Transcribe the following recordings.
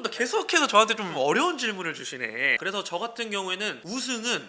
또 계속해서 저한테 좀 어려운 질문을 주시네. 그래서 저 같은 경우에는 우승은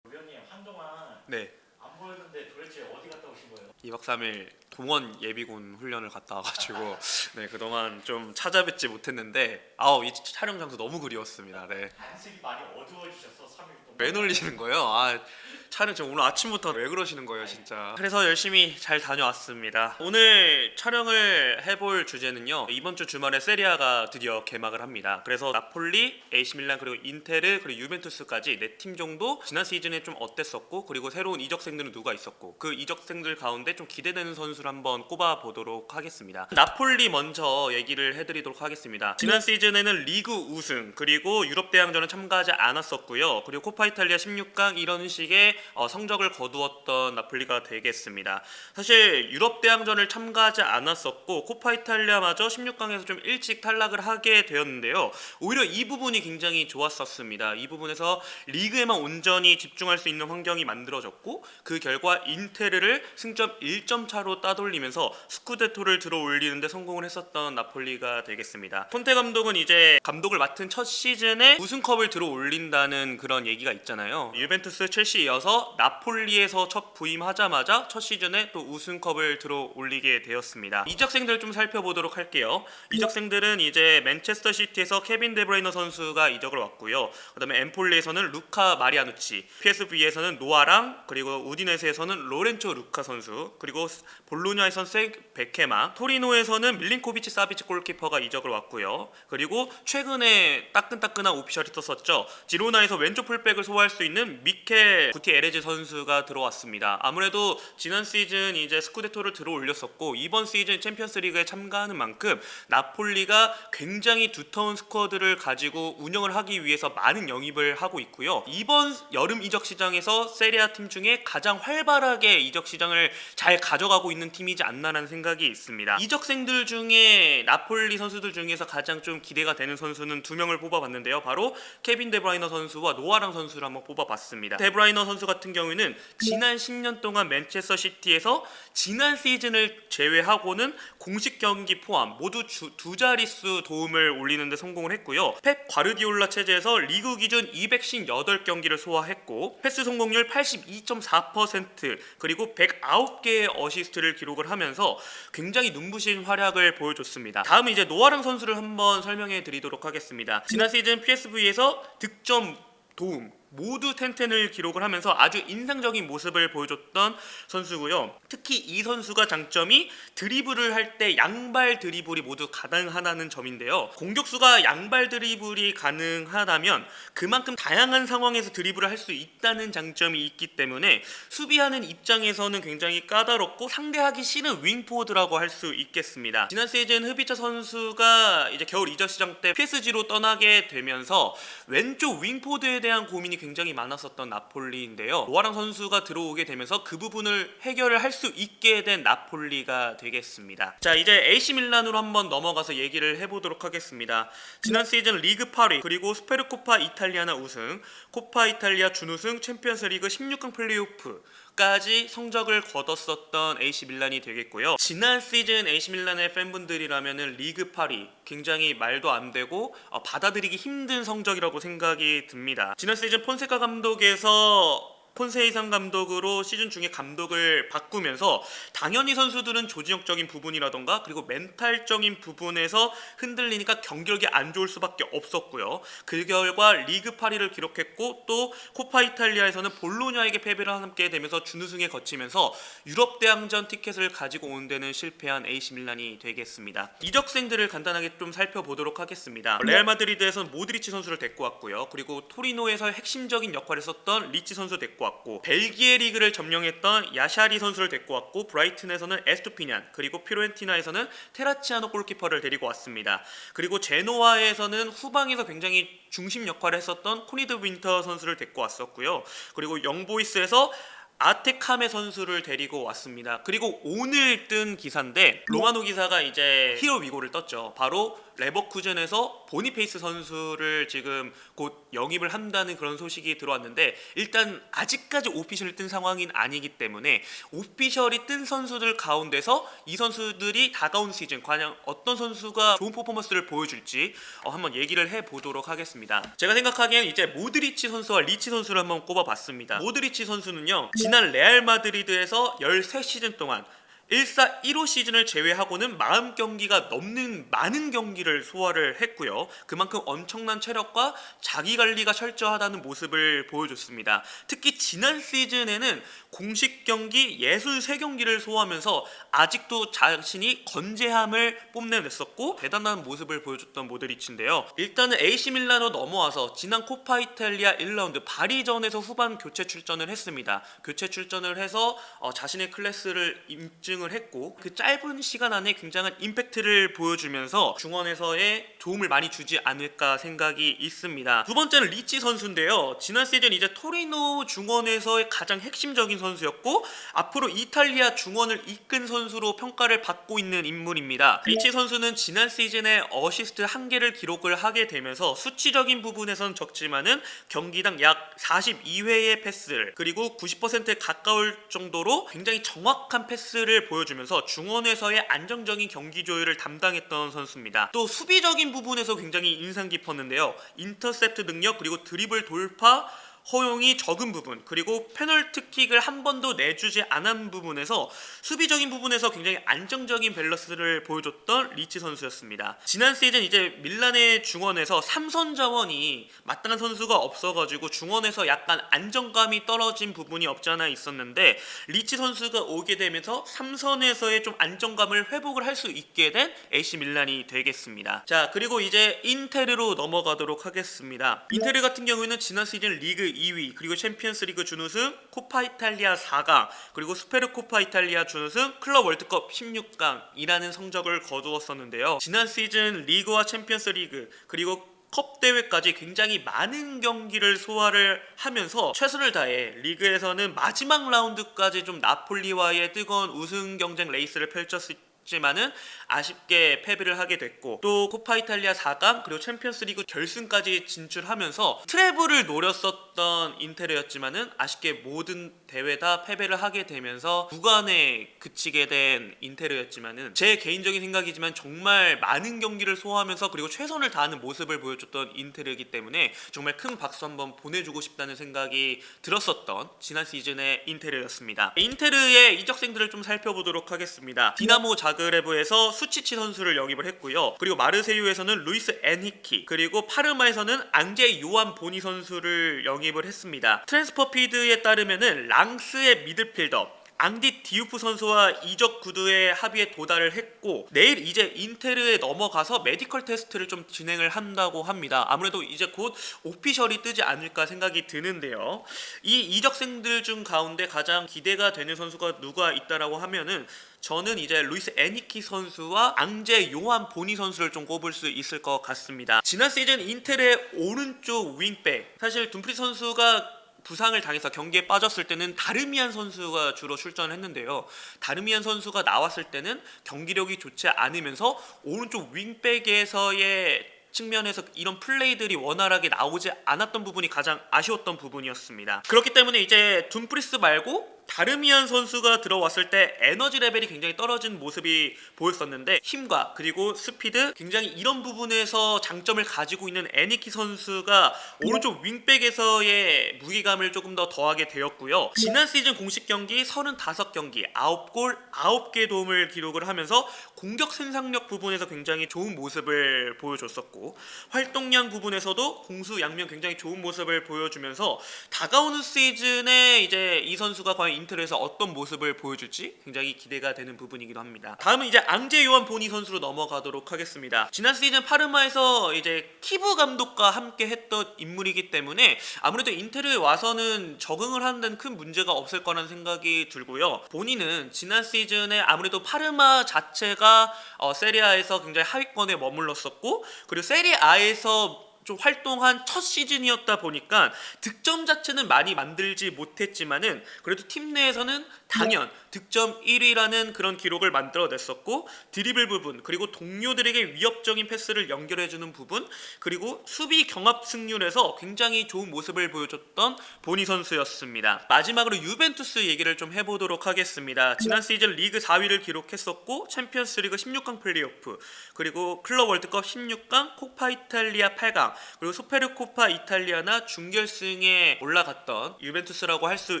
위원님 한동안 네, 안 보였는데 도대체 어디 갔다 오신 거예요? 2박 3일 동원 예비군 훈련을 갔다 와가지고 네, 그동안 좀 찾아뵙지 못했는데 이 촬영 장소 너무 그리웠습니다. 네. 안색이 많이 어두워지셔서 3일 동안 왜 놀리시는 거예요? 촬영 지금 오늘 아침부터 왜 그러시는 거예요 진짜. 그래서 열심히 잘 다녀왔습니다. 오늘 촬영을 해볼 주제는요, 이번 주 주말에 세리아가 드디어 개막을 합니다. 그래서 나폴리, AC 밀란, 그리고 인테르, 그리고 유벤투스까지 4팀 정도 지난 시즌에 좀 어땠었고, 그리고 새로운 이적생들은 누가 있었고, 그 이적생들 가운데 좀 기대되는 선수를 한번 꼽아보도록 하겠습니다. 나폴리 먼저 얘기를 해드리도록 하겠습니다. 지난 시즌에는 리그 우승, 그리고 유럽 대항전은 참가하지 않았었고요. 그리고 코파 이탈리아 16강 이런 식의 성적을 거두었던 나폴리가 되겠습니다. 사실 유럽 대항전을 참가하지 않았었고 코파 이탈리아마저 16강에서 좀 일찍 탈락을 하게 되었는데요. 오히려 이 부분이 굉장히 좋았었습니다. 이 부분에서 리그에만 온전히 집중할 수 있는 환경이 만들어졌고, 그 결과 인테르를 승점 1점 차로 따돌리면서 스쿠데토를 들어올리는 데 성공을 했었던 나폴리가 되겠습니다. 콘테 감독은 이제 감독을 맡은 첫 시즌에 우승컵을 들어올린다는 그런 얘기가 있잖아요. 유벤투스, 첼시 이어서 나폴리에서 첫 부임하자마자 첫 시즌에 또 우승컵을 들어올리게 되었습니다. 이적생들 좀 살펴보도록 할게요. 이적생들은 이제 맨체스터 시티에서 케빈 데브라이너 선수가 이적을 왔고요. 그다음에 엠폴리에서는 루카 마리아누치, PSV에서는 노아랑, 그리고 우디네스에서는 로렌초 루카 선수, 그리고 볼로냐에서는 세 베케마, 토리노에서는 밀린코비치 사비치 골키퍼가 이적을 왔고요. 그리고 최근에 따끈따끈한 오피셜이 떴었죠. 지로나에서 왼쪽 풀백을 소화할 수 있는 미켈 구티에레즈 선수가 들어왔습니다. 아무래도 지난 시즌 이제 스쿠데토를 들어올렸었고, 이번 시즌 챔피언스리그에 참가하는 만큼 나폴리가 굉장히 두터운 스쿼드를 가지고 운영을 하기 위해서 많은 영입을 하고 있고요. 이번 여름 이적 시장에서 세리아 팀 중에 가장 활발하게 이적 시장을 잘 가져가고 있는 팀이지 않나라는 생각이 있습니다. 이적생들 중에 나폴리 선수들 중에서 가장 좀 기대가 되는 선수는 2명을 뽑아봤는데요. 바로 케빈 데브라이너 선수와 노아랑 선수를 한번 뽑아봤습니다. 데브라이너 선수 같은 경우에는 지난 10년 동안 맨체스터 시티에서 지난 시즌을 제외하고는 공식 경기 포함 모두 두 자릿수 도움을 올리는 데 성공을 했고요. 펩 과르디올라 체제에서 리그 기준 258경기를 소화했고, 패스 성공률 82.4%, 그리고 109개의 어시스트를 기록을 하면서 굉장히 눈부신 활약을 보여줬습니다. 다음 이제 노아랑 선수를 한번 설명해 드리도록 하겠습니다. 지난 시즌 PSV에서 득점, 도움 모두 10을 기록을 하면서 아주 인상적인 모습을 보여줬던 선수고요. 특히 이 선수가 장점이 드리블을 할 때 양발 드리블이 모두 가능하다는 점인데요. 공격수가 양발 드리블이 가능하다면 그만큼 다양한 상황에서 드리블을 할 수 있다는 장점이 있기 때문에 수비하는 입장에서는 굉장히 까다롭고 상대하기 싫은 윙포워드라고 할 수 있겠습니다. 지난 시즌 흐비차 선수가 이제 겨울 이적 시장 때 PSG로 떠나게 되면서 왼쪽 윙포워드에 대한 고민이 굉장히 많았었던 나폴리인데요. 노아랑 선수가 들어오게 되면서 그 부분을 해결을 할 수 있게 된 나폴리가 되겠습니다. 자, 이제 AC 밀란으로 한번 넘어가서 얘기를 해보도록 하겠습니다. 지난 시즌 리그 8위, 그리고 스페르코파 이탈리아나 우승, 코파 이탈리아 준우승, 챔피언스리그 16강 플레이오프 까지 성적을 거뒀었던 AC 밀란이 되겠고요. 지난 시즌 AC 밀란의 팬분들이라면은 리그 8위 굉장히 말도 안 되고 받아들이기 힘든 성적이라고 생각이 듭니다. 지난 시즌 폰세카 감독에서 폰세이상 감독으로 시즌 중에 감독을 바꾸면서 당연히 선수들은 조직적인 부분이라던가 그리고 멘탈적인 부분에서 흔들리니까 경기력이 안 좋을 수밖에 없었고요. 그 결과 리그 8위를 기록했고, 또 코파 이탈리아에서는 볼로냐에게 패배를 함께 되면서 준우승에 거치면서 유럽 대항전 티켓을 가지고 온 데는 실패한 AC 밀란이 되겠습니다. 이적생들을 간단하게 좀 살펴보도록 하겠습니다. 레알 마드리드에서는 모드리치 선수를 데리고 왔고요. 그리고 토리노에서 핵심적인 역할을 했었던 리치 선수 데리고 왔고, 벨기에 리그를 점령했던 야샤리 선수를 데리고 왔고, 브라이튼에서는 에스투피냔, 그리고 피오렌티나에서는 테라치아노 골키퍼를 데리고 왔습니다. 그리고 제노아에서는 후방에서 굉장히 중심 역할을 했었던 코니드 윈터 선수를 데리고 왔었고요. 그리고 영보이스에서 아테카메 선수를 데리고 왔습니다. 그리고 오늘 뜬 기사인데 로마노 기사가 이제 히로 위고를 떴죠. 바로 레버쿠젠에서 보니페이스 선수를 지금 곧 영입을 한다는 그런 소식이 들어왔는데 일단 아직까지 오피셜이 뜬 상황인 아니기 때문에 오피셜이 뜬 선수들 가운데서 이 선수들이 다가온 시즌 과연 어떤 선수가 좋은 퍼포먼스를 보여줄지 한번 얘기를 해보도록 하겠습니다. 제가 생각하기엔 이제 모드리치 선수와 리치 선수를 한번 꼽아봤습니다. 모드리치 선수는요, 지난 레알 마드리드에서 13시즌 동안 1사 1호 시즌을 제외하고는 40경기가 넘는 많은 경기를 소화를 했고요. 그만큼 엄청난 체력과 자기관리가 철저하다는 모습을 보여줬습니다. 특히 지난 시즌에는 공식 경기 63경기를 소화하면서 아직도 자신이 건재함을 뽐내냈었고 대단한 모습을 보여줬던 모드리치인데요. 일단은 AC 밀라노 넘어와서 지난 코파 이탈리아 1라운드 바리전에서 후반 교체 출전을 했습니다. 교체 출전을 해서 자신의 클래스를 입증을 했고 그 짧은 시간 안에 굉장한 임팩트를 보여주면서 중원에서의 도움을 많이 주지 않을까 생각이 있습니다. 두 번째는 리치 선수인데요. 지난 시즌 이제 토리노 중원에서의 가장 핵심적인 선수였고 앞으로 이탈리아 중원을 이끈 선수로 평가를 받고 있는 인물입니다. 리치 선수는 지난 시즌에 어시스트 1개를 기록을 하게 되면서 수치적인 부분에선 적지만은 경기당 약 42회의 패스를 그리고 90%에 가까울 정도로 굉장히 정확한 패스를 보여주면서 중원에서의 안정적인 경기 조율을 담당했던 선수입니다. 또 수비적인 부분에서 굉장히 인상 깊었는데요. 인터셉트 능력 그리고 드리블 돌파 허용이 적은 부분 그리고 페널티킥을 한 번도 내주지 않은 부분에서 수비적인 부분에서 굉장히 안정적인 밸런스를 보여줬던 리치 선수였습니다. 지난 시즌 이제 밀란의 중원에서 3선 자원이 마땅한 선수가 없어가지고 중원에서 약간 안정감이 떨어진 부분이 없지 않아 있었는데 리치 선수가 오게 되면서 3선에서의 좀 안정감을 회복을 할 수 있게 된 AC 밀란이 되겠습니다. 자, 그리고 이제 인테르로 넘어가도록 하겠습니다. 인테르 같은 경우에는 지난 시즌 리그 2위 그리고 챔피언스 리그 준우승, 코파 이탈리아 4강 그리고 스페르 코파 이탈리아 준우승, 클럽 월드컵 16강이라는 성적을 거두었었는데요. 지난 시즌 리그와 챔피언스 리그 그리고 컵 대회까지 굉장히 많은 경기를 소화를 하면서 최선을 다해 리그에서는 마지막 라운드까지 좀 나폴리와의 뜨거운 우승 경쟁 레이스를 펼쳤지만은 아쉽게 패배를 하게 됐고 또 코파 이탈리아 4강 그리고 챔피언스리그 결승까지 진출하면서 트래블을 노렸었던 인테르였지만은 아쉽게 모든 대회 다 패배를 하게 되면서 구간에 그치게 된 인테르였지만은 제 개인적인 생각이지만 정말 많은 경기를 소화하면서 그리고 최선을 다하는 모습을 보여줬던 인테르이기 때문에 정말 큰 박수 한번 보내주고 싶다는 생각이 들었었던 지난 시즌의 인테르였습니다. 인테르의 이적생들을 좀 살펴보도록 하겠습니다. 디나모 자그레브에서 수치치 선수를 영입을 했고요. 그리고 마르세유에서는 루이스 엔히키 그리고 파르마에서는 앙제 요한 보니 선수를 영입을 했습니다. 트랜스퍼피드에 따르면은 랑스의 미드필더 앙디 디우프 선수와 이적 구두의 합의에 도달을 했고 내일 이제 인테르에 넘어가서 메디컬 테스트를 좀 진행을 한다고 합니다. 아무래도 이제 곧 오피셜이 뜨지 않을까 생각이 드는데요. 이 이적생들 중 가운데 가장 기대가 되는 선수가 누가 있다라고 하면은 저는 이제 루이스 애니키 선수와 앙제 요한 보니 선수를 좀 꼽을 수 있을 것 같습니다. 지난 시즌 인텔의 오른쪽 윙백 사실 둠프리 선수가 부상을 당해서 경기에 빠졌을 때는 다르미안 선수가 주로 출전을 했는데요. 다르미안 선수가 나왔을 때는 경기력이 좋지 않으면서 오른쪽 윙백에서의 측면에서 이런 플레이들이 원활하게 나오지 않았던 부분이 가장 아쉬웠던 부분이었습니다. 그렇기 때문에 이제 둠프리스 말고 다르미안 선수가 들어왔을 때 에너지 레벨이 굉장히 떨어진 모습이 보였었는데 힘과 그리고 스피드 굉장히 이런 부분에서 장점을 가지고 있는 애니키 선수가 오른쪽 윙백에서의 무게감을 조금 더 더하게 되었고요. 지난 시즌 공식 경기 35경기 9골 9개 도움을 기록을 하면서 공격 생산력 부분에서 굉장히 좋은 모습을 보여줬었고 활동량 부분에서도 공수 양면 굉장히 좋은 모습을 보여주면서 다가오는 시즌에 이제 이 선수가 과연 인터에서 어떤 모습을 보여줄지 굉장히 기대가 되는 부분이기도 합니다. 다음은 이제 앙제 요한 보니 선수로 넘어가도록 하겠습니다. 지난 시즌 파르마에서 이제 키브 감독과 함께 했던 인물이기 때문에 아무래도 인테르에 와서는 적응을 하는 데는 큰 문제가 없을 거라는 생각이 들고요. 보니는 지난 시즌에 아무래도 파르마 자체가 세리아에서 굉장히 하위권에 머물렀었고 그리고 세리아에서 좀 활동한 첫 시즌이었다 보니까 득점 자체는 많이 만들지 못했지만은 그래도 팀 내에서는 당연 득점 1위라는 그런 기록을 만들어냈었고, 드리블 부분 그리고 동료들에게 위협적인 패스를 연결해주는 부분, 그리고 수비 경합 승률에서 굉장히 좋은 모습을 보여줬던 보니 선수였습니다. 마지막으로 유벤투스 얘기를 좀 해보도록 하겠습니다. 지난 시즌 리그 4위를 기록했었고, 챔피언스리그 16강 플레이오프, 그리고 클럽 월드컵 16강, 코파 이탈리아 8강, 그리고 소페르코파 이탈리아나 준결승에 올라갔던 유벤투스라고 할 수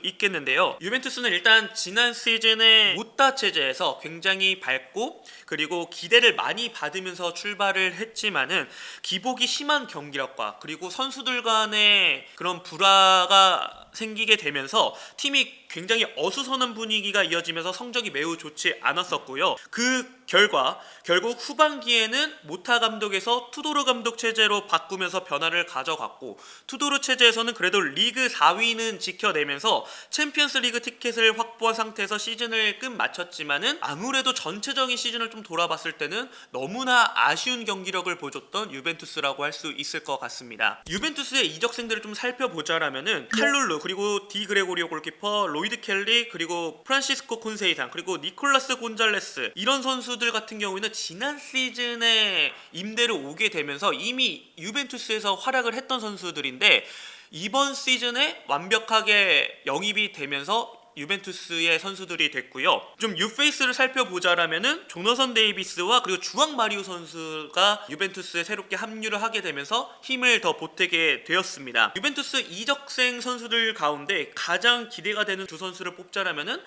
있겠는데요. 유벤투스는 일단 지난 시즌에 모타 체제에서 굉장히 밝고, 그리고 기대를 많이 받으면서 출발을 했지만은 기복이 심한 경기력과 그리고 선수들 간의 그런 불화가 생기게 되면서 팀이 굉장히 어수선한 분위기가 이어지면서 성적이 매우 좋지 않았었고요. 그 결과 결국 후반기에는 모타 감독에서 투도르 감독 체제로 바꾸면서 변화를 가져갔고, 투도르 체제에서는 그래도 리그 4위는 지켜내면서 챔피언스 리그 티켓을 확보한 상태에서 시즌을 끝마쳤지만은 아무래도 전체적인 시즌을 좀 돌아봤을 때는 너무나 아쉬운 경기력을 보여줬던 유벤투스라고 할 수 있을 것 같습니다. 유벤투스의 이적생들을 좀 살펴보자라면은 칼룰루, 그리고 디 그레고리오 골키퍼, 로이드 켈리, 그리고 프란시스코 콘세이산, 그리고 니콜라스 곤잘레스, 이런 선수들 같은 경우에는 지난 시즌에 임대를 오게 되면서 이미 유벤투스에서 활약을 했던 선수들인데, 이번 시즌에 완벽하게 영입이 되면서 유벤투스의 선수들이 됐고요. 좀 유페이스를 살펴보자라면은 조너선 데이비스와 그리고 주앙 마리오 선수가 유벤투스에 새롭게 합류를 하게 되면서 힘을 더 보태게 되었습니다. 유벤투스 이적생 선수들 가운데 가장 기대가 되는 두 선수를 뽑자라면은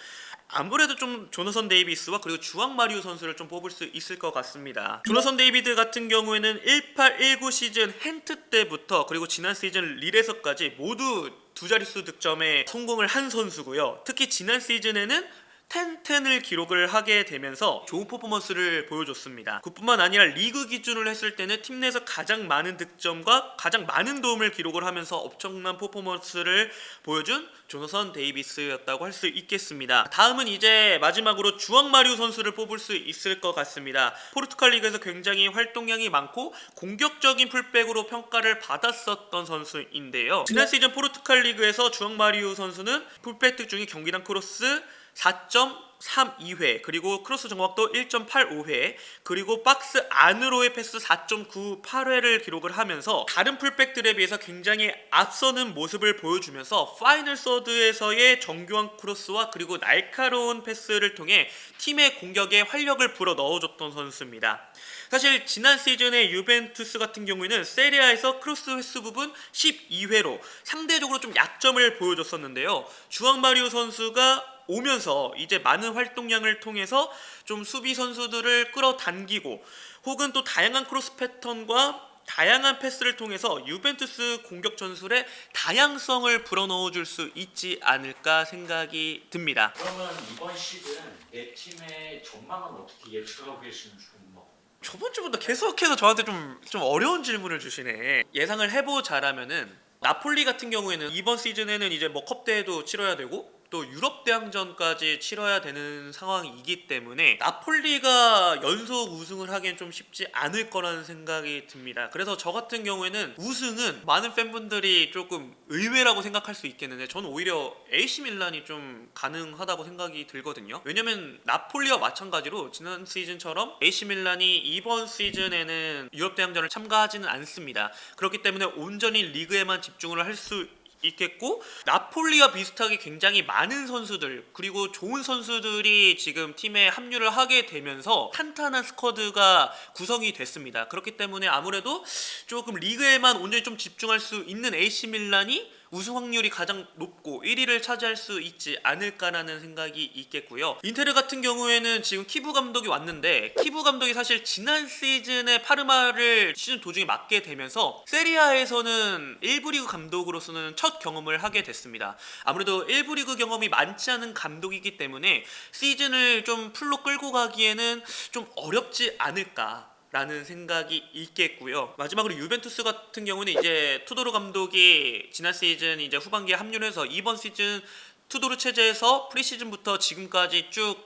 아무래도 좀 조너선 데이비스와 그리고 주앙 마리오 선수를 좀 뽑을 수 있을 것 같습니다. 조너선 데이비드 같은 경우에는 18-19 시즌 헨트 때부터 그리고 지난 시즌 릴에서까지 모두 두 자릿수 득점에 성공을 한 선수고요. 특히 지난 시즌에는 10-10을 기록을 하게 되면서 좋은 퍼포먼스를 보여줬습니다. 그뿐만 아니라 리그 기준으로 했을 때는 팀 내에서 가장 많은 득점과 가장 많은 도움을 기록을 하면서 엄청난 퍼포먼스를 보여준 조너선 데이비스였다고 할 수 있겠습니다. 다음은 이제 마지막으로 주앙 마리오 선수를 뽑을 수 있을 것 같습니다. 포르투갈 리그에서 굉장히 활동량이 많고 공격적인 풀백으로 평가를 받았었던 선수인데요. 지난 시즌 포르투갈 리그에서 주앙 마리오 선수는 풀백 득 중에 경기당 크로스 4.32회, 그리고 크로스 정확도 1.85회, 그리고 박스 안으로의 패스 4.98회를 기록을 하면서 다른 풀백들에 비해서 굉장히 앞서는 모습을 보여주면서 파이널 서드에서의 정교한 크로스와 그리고 날카로운 패스를 통해 팀의 공격에 활력을 불어 넣어줬던 선수입니다. 사실 지난 시즌의 유벤투스 같은 경우에는 세리아에서 크로스 횟수 부분 12회로 상대적으로 좀 약점을 보여줬었는데요. 주앙 마리오 선수가 오면서 이제 많은 활동량을 통해서 좀 수비 선수들을 끌어당기고, 혹은 또 다양한 크로스 패턴과 다양한 패스를 통해서 유벤투스 공격 전술에 다양성을 불어넣어 줄 수 있지 않을까 생각이 듭니다. 그러면 이번 시즌 내 팀의 전망은 어떻게 예측하고 계시는지 궁금하고. 저번 주부터 계속해서 저한테 좀 어려운 질문을 주시네. 예상을 해보자라면은 나폴리 같은 경우에는 이번 시즌에는 이제 뭐 컵 대회도 치러야 되고 또 유럽 대항전까지 치러야 되는 상황이기 때문에 나폴리가 연속 우승을 하기엔 좀 쉽지 않을 거라는 생각이 듭니다. 그래서 저 같은 경우에는 우승은 많은 팬분들이 조금 의외라고 생각할 수 있겠는데, 저는 오히려 AC 밀란이 좀 가능하다고 생각이 들거든요. 왜냐면 나폴리와 마찬가지로 지난 시즌처럼 AC 밀란이 이번 시즌에는 유럽 대항전을 참가하지는 않습니다. 그렇기 때문에 온전히 리그에만 집중을 할 수 있겠고, 나폴리와 비슷하게 굉장히 많은 선수들 그리고 좋은 선수들이 지금 팀에 합류를 하게 되면서 탄탄한 스쿼드가 구성이 됐습니다. 그렇기 때문에 아무래도 조금 리그에만 온전히 좀 집중할 수 있는 AC 밀란이 우승 확률이 가장 높고 1위를 차지할 수 있지 않을까라는 생각이 있겠고요. 인테르 같은 경우에는 지금 키부 감독이 왔는데, 키부 감독이 사실 지난 시즌에 파르마를 시즌 도중에 맡게 되면서 세리아에서는 1부 리그 감독으로서는 첫 경험을 하게 됐습니다. 아무래도 1부 리그 경험이 많지 않은 감독이기 때문에 시즌을 좀 풀로 끌고 가기에는 좀 어렵지 않을까 라는 생각이 있겠고요. 마지막으로 유벤투스 같은 경우는 이제 투도르 감독이 지난 시즌 이제 후반기에 합류해서 이번 시즌 투도르 체제에서 프리시즌부터 지금까지 쭉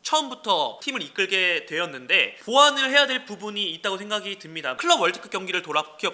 처음부터 팀을 이끌게 되었는데 보완을 해야 될 부분이 있다고 생각이 듭니다. 클럽 월드컵 경기를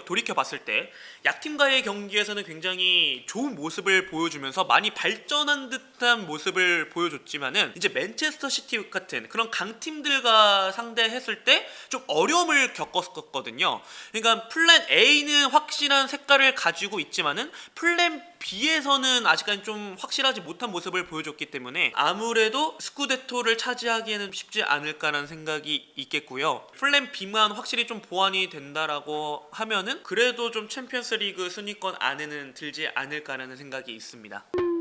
돌이켜 봤을 때 약팀과의 경기에서는 굉장히 좋은 모습을 보여주면서 많이 발전한 듯한 모습을 보여줬지만은 이제 맨체스터 시티 같은 그런 강팀들과 상대했을 때 좀 어려움을 겪었거든요. 그러니까 플랜 A는 확실한 색깔을 가지고 있지만은 플랜 B에서는 아직까지 좀 확실하지 못한 모습을 보여줬기 때문에 아무래도 스쿠데토를 차지하기에는 쉽지 않을까라는 생각이 있겠고요. 플랜 B만 확실히 좀 보완이 된다라고 하면은 그래도 좀 챔피언스리그 순위권 안에는 들지 않을까라는 생각이 있습니다.